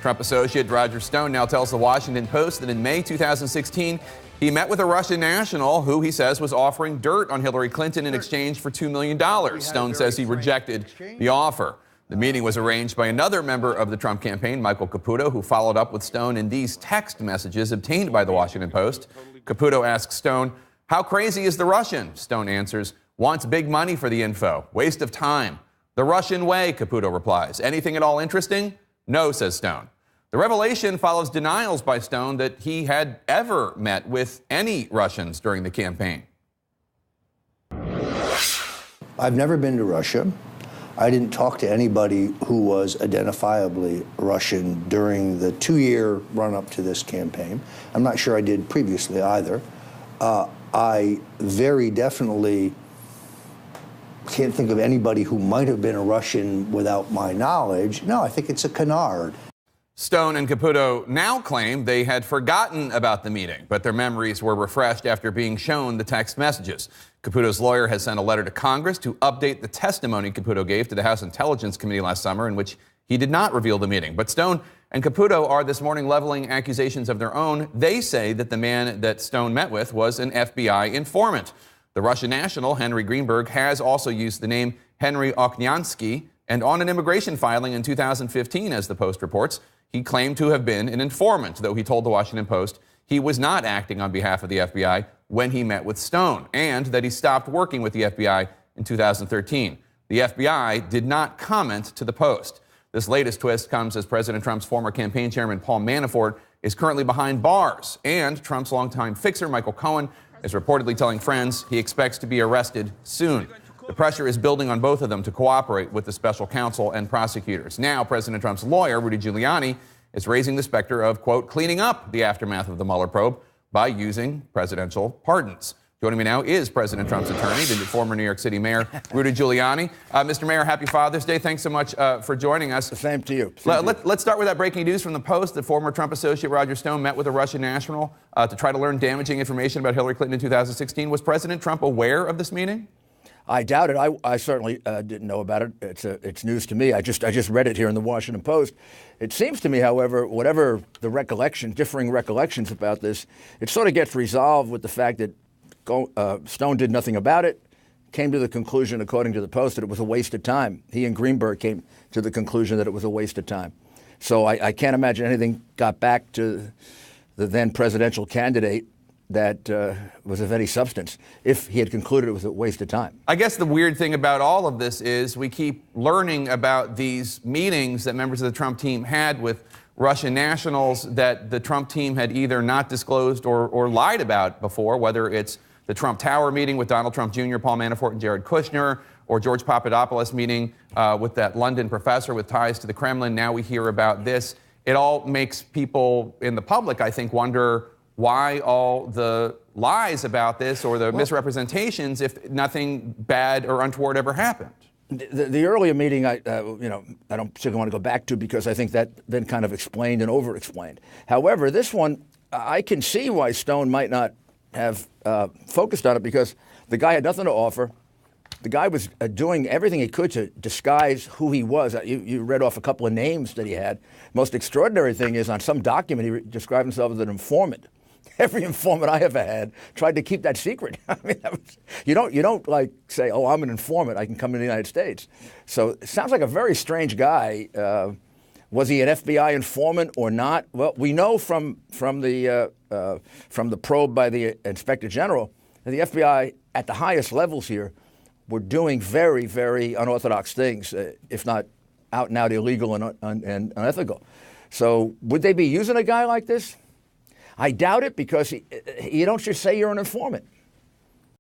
Trump associate Roger Stone now tells the Washington Post that in May 2016, he met with a Russian national who he says was offering dirt on Hillary Clinton in exchange for $2 million. Stone says he rejected the offer. The meeting was arranged by another member of the Trump campaign, Michael Caputo, who followed up with Stone in these text messages obtained by the Washington Post. Caputo asks Stone, "How crazy is the Russian?" Stone answers, "Wants big money for the info. Waste of time." "The Russian way," Caputo replies. "Anything at all interesting?" "No," says Stone. The revelation follows denials by Stone that he had ever met with any Russians during the campaign. I've never been to Russia. I didn't talk to anybody who was identifiably Russian during the 2-year run-up to this campaign. I'm not sure I did previously either. I very definitely can't think of anybody who might have been a Russian without my knowledge. No, I think it's a canard. Stone and Caputo now claim they had forgotten about the meeting, but their memories were refreshed after being shown the text messages. Caputo's lawyer has sent a letter to Congress to update the testimony Caputo gave to the House Intelligence Committee last summer, in which he did not reveal the meeting. But Stone and Caputo are this morning leveling accusations of their own. They say that the man that Stone met with was an FBI informant. The Russian national, Henry Greenberg, has also used the name Henry Okniansky, and on an immigration filing in 2015, as the Post reports, he claimed to have been an informant, though he told the Washington Post he was not acting on behalf of the FBI when he met with Stone, and that he stopped working with the FBI in 2013. The FBI did not comment to the Post. This latest twist comes as President Trump's former campaign chairman, Paul Manafort, is currently behind bars, and Trump's longtime fixer, Michael Cohen, is reportedly telling friends he expects to be arrested soon. The pressure is building on both of them to cooperate with the special counsel and prosecutors. Now, President Trump's lawyer, Rudy Giuliani, is raising the specter of, quote, cleaning up the aftermath of the Mueller probe by using presidential pardons. Joining me now is President Trump's attorney, the former New York City Mayor, Rudy Giuliani. Mr. Mayor, happy Father's Day. Thanks so much for joining us. The same to you. Let's start with that breaking news from the Post. The former Trump associate Roger Stone met with a Russian national to try to learn damaging information about Hillary Clinton in 2016. Was President Trump aware of this meeting? I doubt it. I certainly didn't know about it. It's news to me. I just read it here in the Washington Post. It seems to me, however, whatever the differing recollections about this, it sort of gets resolved with the fact that Stone did nothing about it, came to the conclusion, according to the Post, that it was a waste of time. He and Greenberg came to the conclusion that it was a waste of time. So I can't imagine anything got back to the then presidential candidate that was of any substance if he had concluded it was a waste of time. I guess the weird thing about all of this is we keep learning about these meetings that members of the Trump team had with Russian nationals that the Trump team had either not disclosed or lied about before, whether it's the Trump Tower meeting with Donald Trump Jr., Paul Manafort, and Jared Kushner, or George Papadopoulos meeting with that London professor with ties to the Kremlin. Now we hear about this. It all makes people in the public, I think, wonder why all the lies about this or the misrepresentations if nothing bad or untoward ever happened. The earlier meeting, I don't particularly want to go back to because I think that then kind of explained and over-explained. However, this one, I can see why Stone might not have focused on it because the guy had nothing to offer. The guy was doing everything he could to disguise who he was. You read off a couple of names that he had. Most extraordinary thing is on some document he described himself as an informant. Every informant I ever had tried to keep that secret. I mean, you don't like say, "Oh, I'm an informant. I can come to the United States." So it sounds like a very strange guy. Was he an FBI informant or not? Well, we know from the probe by the Inspector General that the FBI at the highest levels here were doing very, very unorthodox things, if not out and out illegal and unethical. So would they be using a guy like this? I doubt it because you don't just say you're an informant.